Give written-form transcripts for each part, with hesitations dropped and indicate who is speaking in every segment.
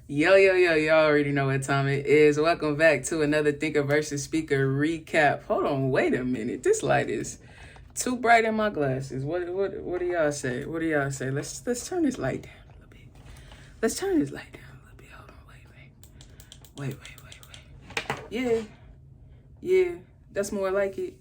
Speaker 1: Yo, y'all already know what time it is. Welcome back to another Thinker versus Speaker recap. Hold on, wait a minute. This light is too bright in my glasses. What do y'all say? What do y'all say? Let's turn this light down a little bit. Let's turn this light down a little bit. Hold on, wait. Yeah, that's more like it.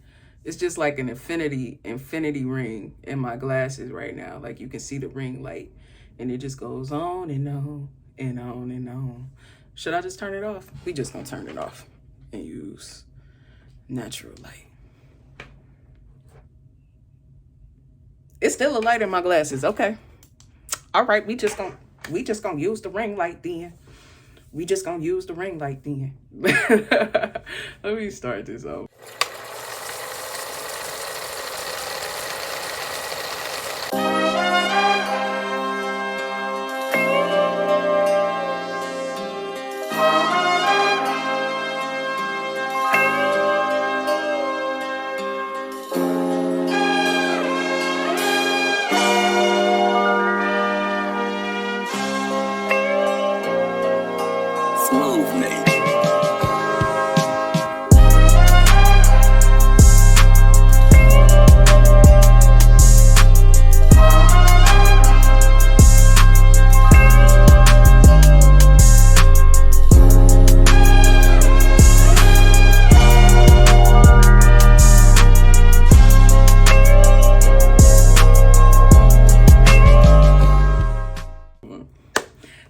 Speaker 1: It's just like an infinity ring in my glasses right now. Like you can see the ring light and it just goes on and on and on and on. Should I just turn it off? We just gonna turn it off and use natural light. It's still a light in my glasses. Okay. All right, we just gonna use the ring light then. Let me start this over.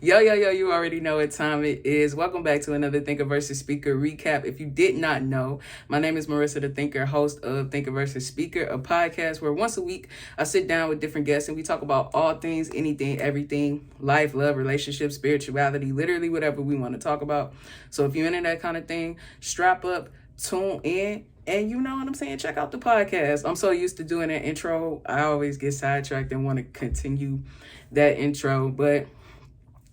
Speaker 1: Yo, you already know what time it is. Welcome back to another Thinker versus Speaker recap. If you did not know, my name is Marissa the Thinker, host of Thinker versus Speaker, a podcast where once a week I sit down with different guests and we talk about all things, anything, everything, life, love, relationships, spirituality, literally whatever we want to talk about. So if you're into that kind of thing, strap up, tune in, and you know what I'm saying? Check out the podcast. I'm so used to doing that intro. I always get sidetracked and want to continue that intro, but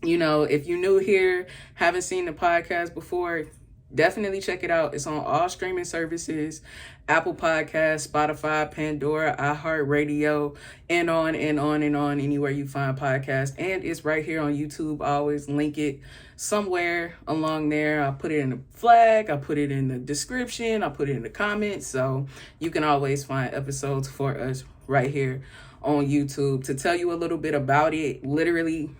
Speaker 1: you know, if you're new here, haven't seen the podcast before, definitely check it out. It's on all streaming services, Apple Podcasts, Spotify, Pandora, iHeartRadio, and on and on and on, anywhere you find podcasts. And it's right here on YouTube. I always link it somewhere along there. I put it in the flag, I put it in the description, I put it in the comments. So you can always find episodes for us right here on YouTube. To tell you a little bit about it, literally,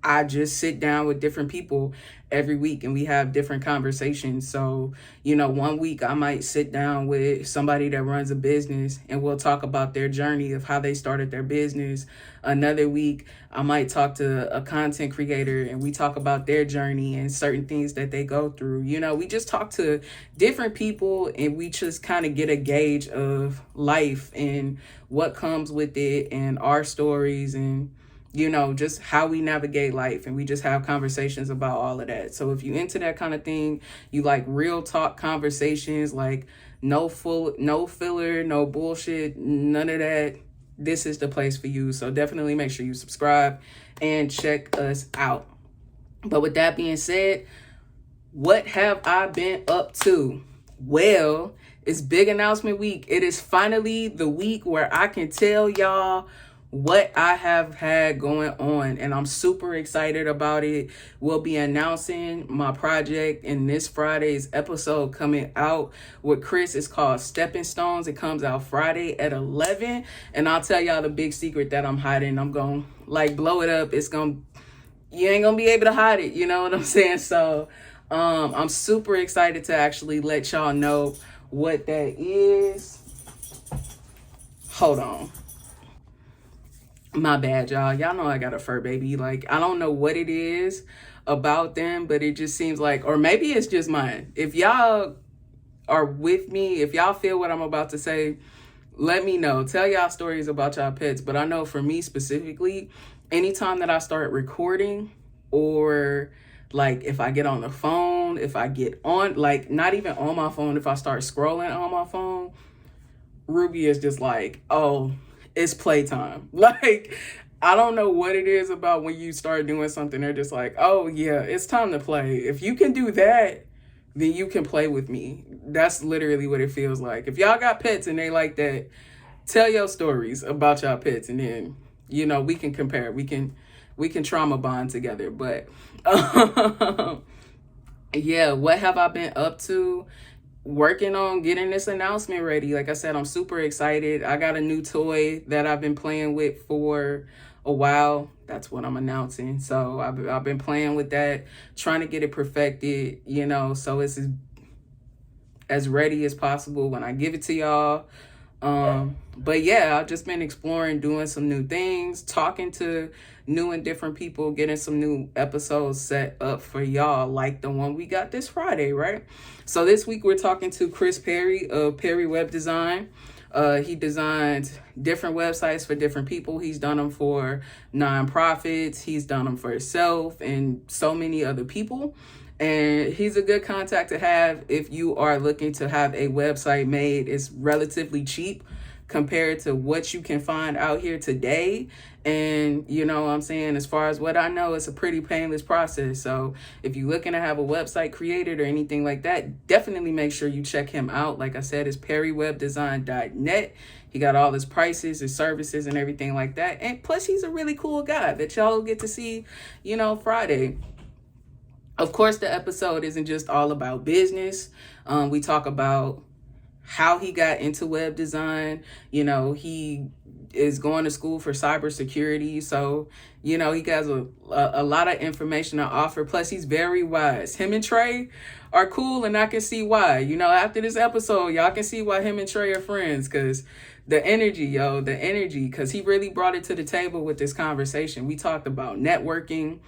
Speaker 1: I just sit down with different people every week and we have different conversations. So, you know, one week I might sit down with somebody that runs a business and we'll talk about their journey of how they started their business. Another week, I might talk to a content creator and we talk about their journey and certain things that they go through. You know, we just talk to different people and we just kind of get a gauge of life and what comes with it and our stories and you know, just how we navigate life, and we just have conversations about all of that. So if you into that kind of thing, you like real talk conversations, like no filler, no bullshit, none of that, this is the place for you. So definitely make sure you subscribe and check us out. But with that being said, what have I been up to? Well, it's big announcement week. It is finally the week where I can tell y'all what I have had going on, and I'm super excited about it. We'll be announcing my project in this Friday's episode coming out with Chris. It's called Stepping Stones. It comes out Friday at 11, and I'll tell y'all the big secret that I'm hiding. I'm gonna like blow it up. You ain't gonna be able to hide it, you know what I'm saying? So I'm super excited to actually let y'all know what that is. Hold on. My bad, y'all. Y'all know I got a fur baby. Like, I don't know what it is about them, but it just seems like, or maybe it's just mine. If y'all are with me, if y'all feel what I'm about to say, let me know. Tell y'all stories about y'all pets. But I know for me specifically, anytime that I start recording or like if I get on the phone, if I get on, like not even on my phone, if I start scrolling on my phone, Ruby is just like, oh, it's playtime. Like, I don't know what it is about when you start doing something, they're just like, oh yeah, it's time to play. If you can do that, then you can play with me. That's literally what it feels like. If y'all got pets and they like that, tell your stories about y'all pets and then, you know, we can compare. We can we can trauma bond together. But yeah, what have I been up to? Working on getting this announcement ready. Like I said, I'm super excited. I got a new toy that I've been playing with for a while. That's what I'm announcing. So I've been playing with that, trying to get it perfected, you know, so it's as ready as possible when I give it to y'all. But yeah, I've just been exploring, doing some new things, talking to new and different people, getting some new episodes set up for y'all, like the one we got this Friday, right? So this week we're talking to Chris Perry of Perry Web Design. He designs different websites for different people. He's done them for nonprofits. He's done them for himself and so many other people. And he's a good contact to have if you are looking to have a website made. It's relatively cheap compared to what you can find out here today. And you know what I'm saying, as far as what I know, it's a pretty painless process. So if you're looking to have a website created or anything like that, definitely make sure you check him out. Like I said, it's perrywebdesign.net. He got all his prices, his services, and everything like that. And plus, he's a really cool guy that y'all get to see, you know, Friday. Of course, the episode isn't just all about business. We talk about how he got into web design. You know, he is going to school for cybersecurity. So, you know, he has a lot of information to offer. Plus, he's very wise. Him and Trey are cool, and I can see why. You know, after this episode, y'all can see why him and Trey are friends, because the energy, because he really brought it to the table with this conversation. We talked about networking,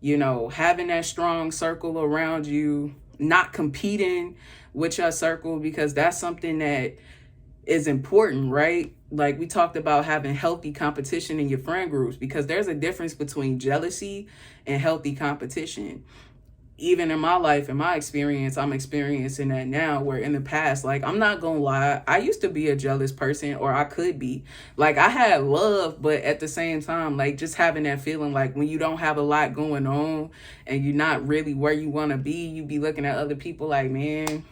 Speaker 1: you know, having that strong circle around you, not competing with your circle, because that's something that is important, right? Like we talked about having healthy competition in your friend groups, because there's a difference between jealousy and healthy competition. Even in my life, in my experience, I'm experiencing that now, where in the past, like, I'm not gonna lie, I used to be a jealous person, or I could be. Like, I had love, but at the same time, like, just having that feeling, like, when you don't have a lot going on and you're not really where you want to be, you be looking at other people like, man,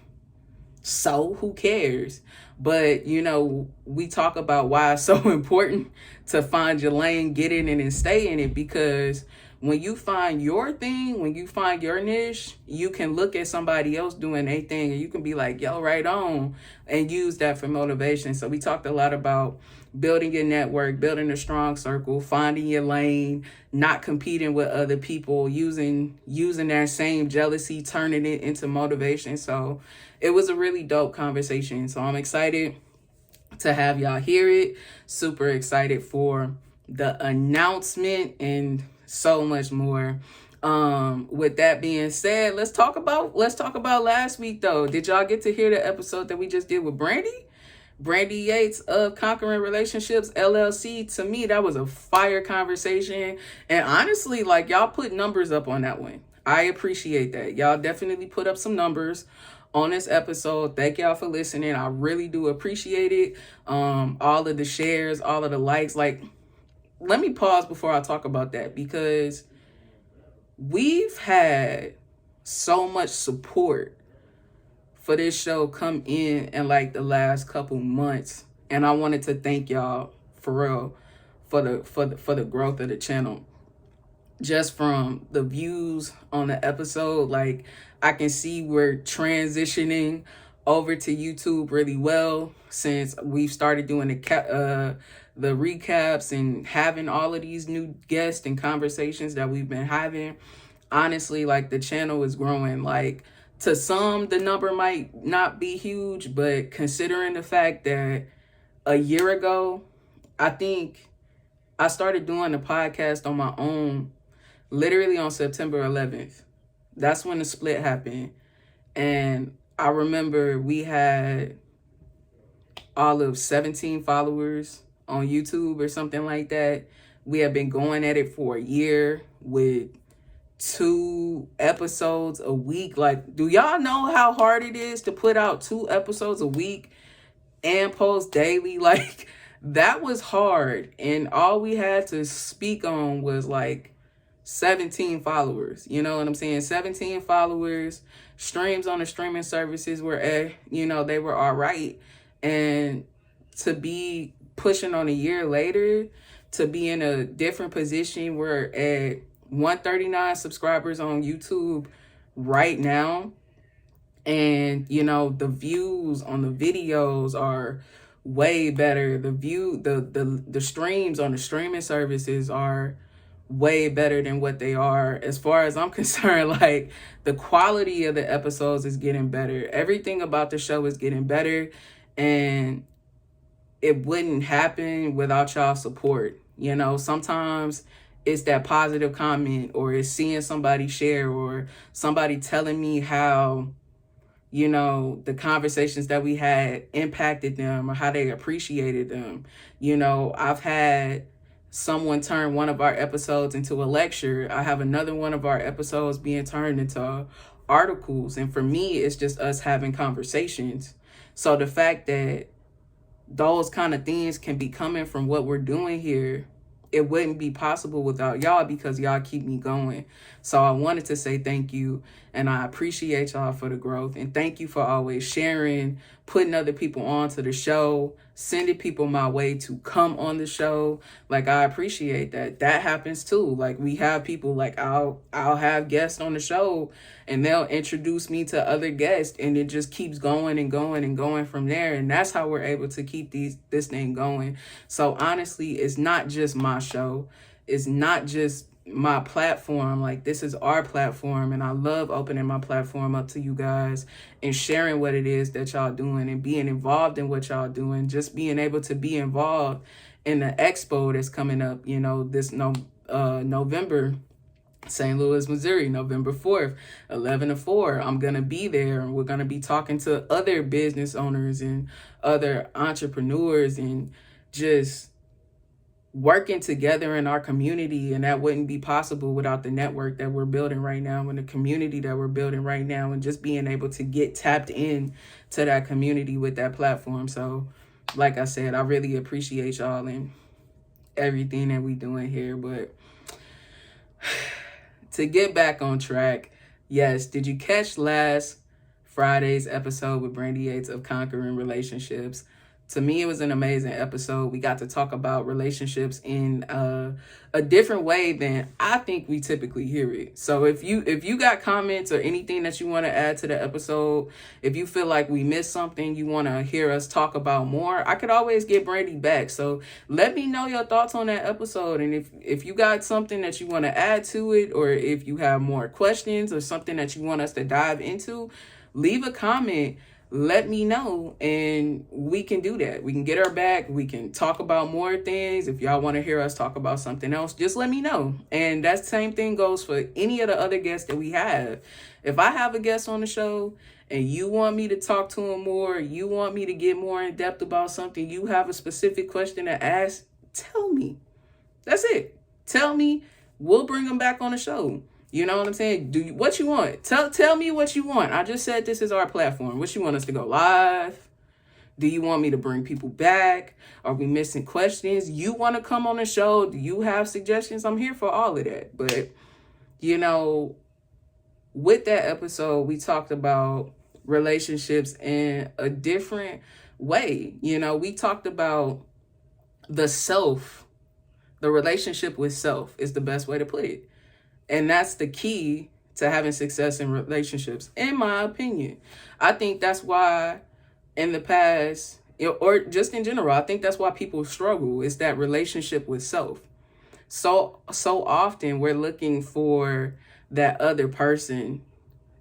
Speaker 1: so who cares? But, you know, we talk about why it's so important to find your lane, get in it, and stay in it, because when you find your thing, when you find your niche, you can look at somebody else doing their thing and you can be like, yo, right on, and use that for motivation. So we talked a lot about building your network, building a strong circle, finding your lane, not competing with other people, using that same jealousy, turning it into motivation. So it was a really dope conversation. So I'm excited to have y'all hear it. Super excited for the announcement and so much more. With that being said, let's talk about last week though. Did y'all get to hear the episode that we just did with Brandy Yates of Conquering Relationships LLC? To me, that was a fire conversation. And honestly, like, y'all put numbers up on that one. I appreciate that. Y'all definitely put up some numbers on this episode. Thank y'all for listening. I really do appreciate it. All of the shares, all of the likes. Like, let me pause before I talk about that, because we've had so much support for this show come in like the last couple months, and I wanted to thank y'all for real for the growth of the channel. Just from the views on the episode, like, I can see we're transitioning over to YouTube really well since we've started doing the recaps and having all of these new guests and conversations that we've been having. Honestly, like, the channel is growing. Like, to some, the number might not be huge, but considering the fact that a year ago, I think I started doing the podcast on my own literally on September 11th. That's when the split happened. And I remember we had all of 17 followers on YouTube or something like that. We have been going at it for a year with 2 episodes a week. Like, do y'all know how hard it is to put out 2 episodes a week and post daily? Like, that was hard. And all we had to speak on was like 17 followers. You know what I'm saying? 17 followers. Streams on the streaming services were, you know, they were all right. And to be pushing on a year later, to be in a different position. We're at 139 subscribers on YouTube right now. And, you know, the views on the videos are way better. The streams on the streaming services are way better than what they are. As far as I'm concerned, like, the quality of the episodes is getting better. Everything about the show is getting better, and it wouldn't happen without y'all support. You know, sometimes it's that positive comment, or it's seeing somebody share, or somebody telling me how, you know, the conversations that we had impacted them or how they appreciated them. You know, I've had someone turn one of our episodes into a lecture. I have another one of our episodes being turned into articles. And for me, it's just us having conversations. So the fact that those kind of things can be coming from what we're doing here, it wouldn't be possible without y'all, because y'all keep me going. So I wanted to say thank you, and I appreciate y'all for the growth, and thank you for always sharing, putting other people on to the show, sending people my way to come on the show. Like, I appreciate that. That happens too. Like, we have people, like, I'll have guests on the show, and they'll introduce me to other guests, and it just keeps going and going and going from there. And that's how we're able to keep this thing going. So honestly, it's not just my show. It's not just my platform. Like, this is our platform, and I love opening my platform up to you guys and sharing what it is that y'all doing and being involved in what y'all doing. Just being able to be involved in the expo that's coming up, you know, this November, St. Louis, Missouri, November 4th, 11 to 4. I'm going to be there, and we're going to be talking to other business owners and other entrepreneurs and just working together in our community. And that wouldn't be possible without the network that we're building right now and the community that we're building right now, and just being able to get tapped in to that community with that platform. So like I said, I really appreciate y'all and everything that we doing here. But to get back on track, yes, did you catch last Friday's episode with Brandy Yates of Conquering Relationships? To me, it was an amazing episode. We got to talk about relationships in a different way than I think we typically hear it. So if you got comments or anything that you want to add to the episode, if you feel like we missed something, you want to hear us talk about more, I could always get Brandy back. So let me know your thoughts on that episode. And if you got something that you want to add to it, or if you have more questions or something that you want us to dive into, leave a comment. Let me know, and we can do that. We can get her back. We can talk about more things. If y'all want to hear us talk about something else, just let me know. And that same thing goes for any of the other guests that we have. If I have a guest on the show and you want me to talk to him more, you want me to get more in depth about something, you have a specific question to ask, tell me. That's it. Tell me. We'll bring them back on the show. You know what I'm saying? What you want? Tell me what you want. I just said this is our platform. What you want us to go live? Do you want me to bring people back? Are we missing questions? You want to come on the show? Do you have suggestions? I'm here for all of that. But, you know, with that episode, we talked about relationships in a different way. You know, we talked about the relationship with self is the best way to put it. And that's the key to having success in relationships, in my opinion. I think that's why in the past, or just in general, I think that's why people struggle, is that relationship with self. So often we're looking for that other person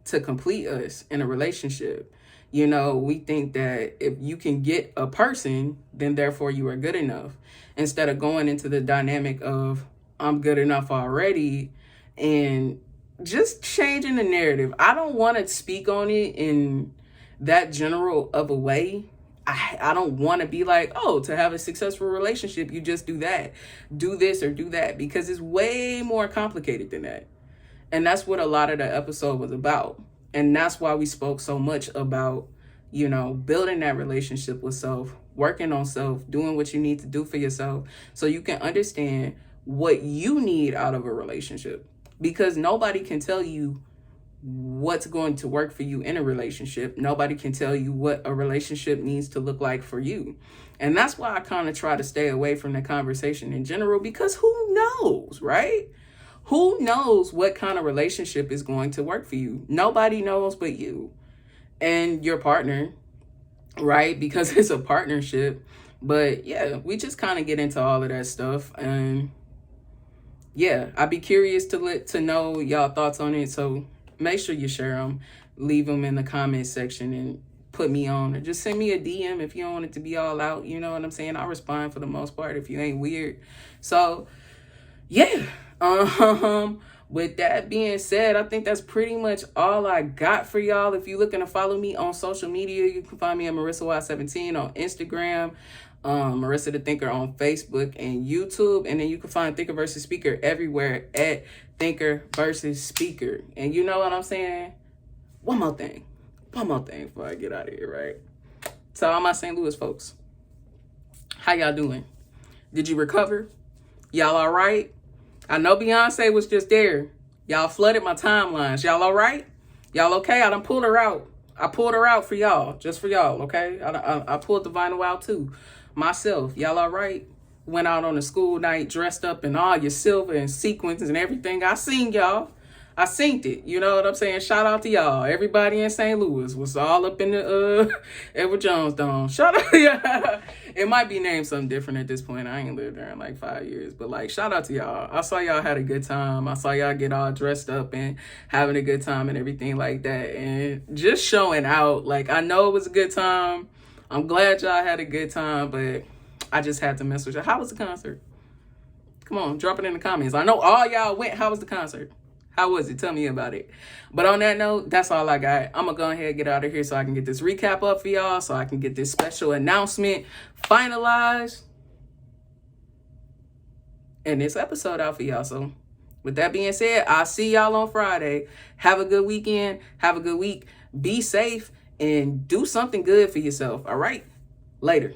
Speaker 1: to complete us in a relationship. You know, we think that if you can get a person, then therefore you are good enough. Instead of going into the dynamic of, I'm good enough already, and just changing the narrative. I don't want to speak on it in that general of a way. I don't want to be like, oh, to have a successful relationship, you just do that, do this or do that, because it's way more complicated than that. And that's what a lot of the episode was about. And that's why we spoke so much about, you know, building that relationship with self, working on self, doing what you need to do for yourself so you can understand what you need out of a relationship. Because nobody can tell you what's going to work for you in a relationship. Nobody can tell you what a relationship needs to look like for you. And that's why I kind of try to stay away from the conversation in general, because who knows, right? Who knows what kind of relationship is going to work for you? Nobody knows but you and your partner, right? Because it's a partnership. But yeah, we just kind of get into all of that stuff. And yeah, I'd be curious to know y'all thoughts on it. So make sure you share them, leave them in the comment section, and put me on, or just send me a DM if you don't want it to be all out. You know what I'm saying? I'll respond for the most part if you ain't weird. So yeah. With that being said, I think that's pretty much all I got for y'all. If you're looking to follow me on social media, you can find me at MarissaY17 on Instagram, Marissa the Thinker on Facebook and YouTube, and then you can find Thinker versus Speaker everywhere at Thinker versus Speaker. And you know what I'm saying? One more thing before I get out of here, right? So all my St. Louis folks, how y'all doing? Did you recover? Y'all all right? I know Beyonce was just there. Y'all flooded my timelines. Y'all all right? Y'all okay? I done pulled her out. I pulled her out for y'all. Just for y'all, okay? I pulled the vinyl out too. Myself. Y'all all right? Went out on a school night dressed up in all your silver and sequins and everything. I seen y'all. I synced it. You know what I'm saying? Shout out to y'all. Everybody in St. Louis was all up in the Edward Jones Dome. Shout out to y'all. It might be named something different at this point. I ain't lived there in like 5 years. But like, shout out to y'all. I saw y'all had a good time. I saw y'all get all dressed up and having a good time and everything like that. And just showing out. Like, I know it was a good time. I'm glad y'all had a good time. But I just had to mess with y'all. How was the concert? Come on, drop it in the comments. I know all y'all went. How was the concert? How was it? Tell me about it. But on that note, that's all I got. I'm going to go ahead and get out of here so I can get this recap up for y'all, so I can get this special announcement finalized and this episode out for y'all. So with that being said, I'll see y'all on Friday. Have a good weekend. Have a good week. Be safe and do something good for yourself. All right? Later.